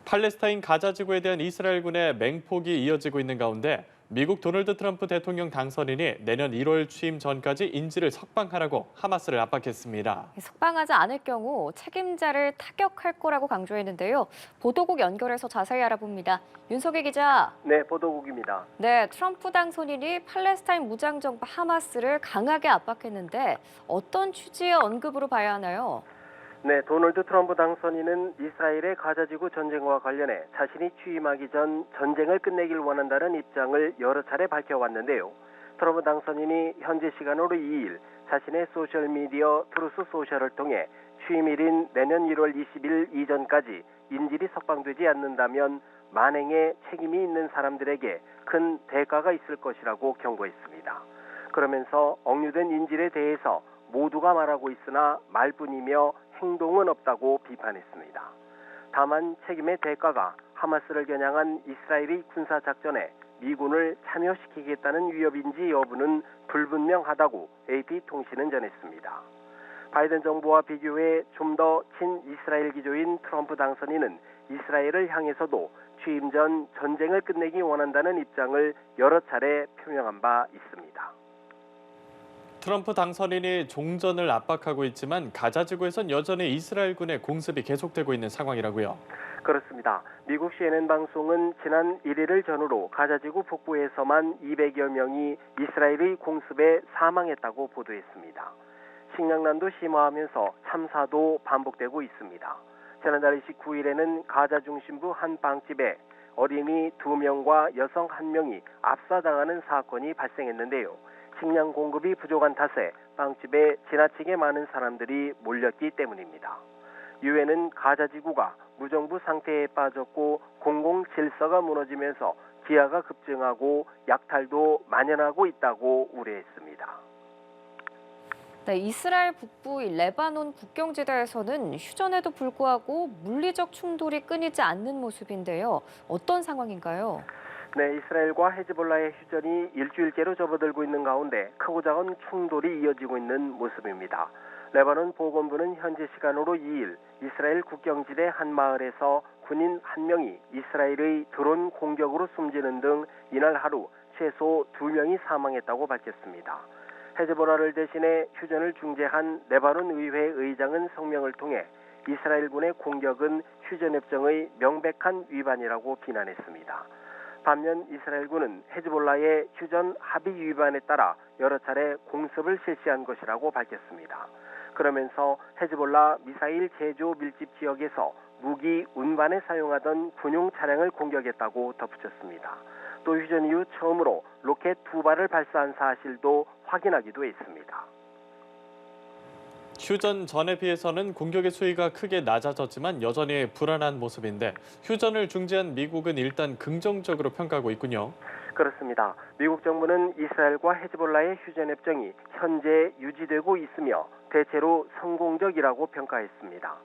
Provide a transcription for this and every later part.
팔레스타인 가자 지구에 대한 이스라엘군의 맹폭이 이어지고 있는 가운데 미국 도널드 트럼프 대통령 당선인이 내년 1월 취임 전까지 인질을 석방하라고 하마스를 압박했습니다. 석방하지 않을 경우 책임자를 타격할 거라고 강조했는데요. 보도국 연결해서 자세히 알아봅니다. 윤석희 기자. 네, 보도국입니다. 네, 트럼프 당선인이 팔레스타인 무장정파 하마스를 강하게 압박했는데 어떤 취지의 언급으로 봐야 하나요? 네, 도널드 트럼프 당선인은 이스라엘의 가자지구 전쟁과 관련해 자신이 취임하기 전 전쟁을 끝내길 원한다는 입장을 여러 차례 밝혀왔는데요. 트럼프 당선인이 현지 시간으로 2일 자신의 소셜미디어 트루스 소셜을 통해 취임일인 내년 1월 20일 이전까지 인질이 석방되지 않는다면 만행에 책임이 있는 사람들에게 큰 대가가 있을 것이라고 경고했습니다. 그러면서 억류된 인질에 대해서 모두가 말하고 있으나 말뿐이며 행동은 없다고 비판했습니다. 다만 책임의 대가가 하마스를 겨냥한 이스라엘의 군사작전에 미군을 참여시키겠다는 위협인지 여부는 불분명하다고 AP통신은 전했습니다. 바이든 정부와 비교해 좀 더 친이스라엘 기조인 트럼프 당선인은 이스라엘을 향해서도 취임 전 전쟁을 끝내기 원한다는 입장을 여러 차례 표명한 바 있습니다. 트럼프 당선인이 종전을 압박하고 있지만 가자 지구에선 여전히 이스라엘군의 공습이 계속되고 있는 상황이라고요. 그렇습니다. 미국 CNN 방송은 지난 1일을 전후로 가자지구 북부에서만 200여 명이 이스라엘의 공습에 사망했다고 보도했습니다. 식량난도 심화하면서 참사도 반복되고 있습니다. 지난달 29일에는 가자 중심부 한 빵집에 어린이 2명과 여성 1명이 압사당하는 사건이 발생했는데요. 식량 공급이 부족한 탓에 빵집에 지나치게 많은 사람들이 몰렸기 때문입니다. 유엔은 가자 지구가 무정부 상태에 빠졌고 공공 질서가 무너지면서 기아가 급증하고 약탈도 만연하고 있다고 우려했습니다. 네, 이스라엘 북부 레바논 국경지대에서는 휴전에도 불구하고 물리적 충돌이 끊이지 않는 모습인데요. 어떤 상황인가요? 네, 이스라엘과 헤즈볼라의 휴전이 일주일째로 접어들고 있는 가운데 크고 작은 충돌이 이어지고 있는 모습입니다. 레바논 보건부는 현지 시간으로 2일 이스라엘 국경지대 한 마을에서 군인 1명이 이스라엘의 드론 공격으로 숨지는 등 이날 하루 최소 2명이 사망했다고 밝혔습니다. 헤즈볼라를 대신해 휴전을 중재한 레바논 의회 의장은 성명을 통해 이스라엘군의 공격은 휴전협정의 명백한 위반이라고 비난했습니다. 반면 이스라엘군은 헤즈볼라의 휴전 합의 위반에 따라 여러 차례 공습을 실시한 것이라고 밝혔습니다. 그러면서 헤즈볼라 미사일 제조 밀집 지역에서 무기 운반에 사용하던 군용 차량을 공격했다고 덧붙였습니다. 또 휴전 이후 처음으로 로켓 2발을 발사한 사실도 확인하기도 했습니다. 휴전 전에 비해서는 공격의 수위가 크게 낮아졌지만 여전히 불안한 모습인데 휴전을 중재한 미국은 일단 긍정적으로 평가하고 있군요. 그렇습니다. 미국 정부는 이스라엘과 헤즈볼라의 휴전 협정이 현재 유지되고 있으며 대체로 성공적이라고 평가했습니다.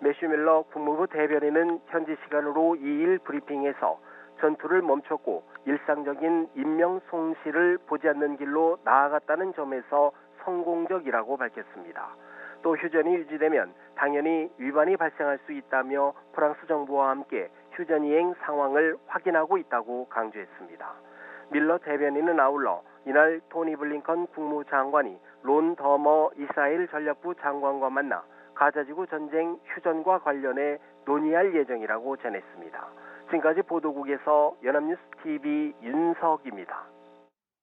매슈 밀러 국무부 대변인은 현지 시간으로 2일 브리핑에서 전투를 멈췄고 일상적인 인명 손실을 보지 않는 길로 나아갔다는 점에서 성공적이라고 밝혔습니다. 또 휴전이 유지되면 당연히 위반이 발생할 수 있다며 프랑스 정부와 함께 휴전 이행 상황을 확인하고 있다고 강조했습니다. 밀러 대변인은 아울러 이날 토니 블링컨 국무장관이 론 더머 이스라엘 전략부 장관과 만나 가자지구 전쟁 휴전과 관련해 논의할 예정이라고 전했습니다. 지금까지 보도국에서 연합뉴스 TV 윤석입니다.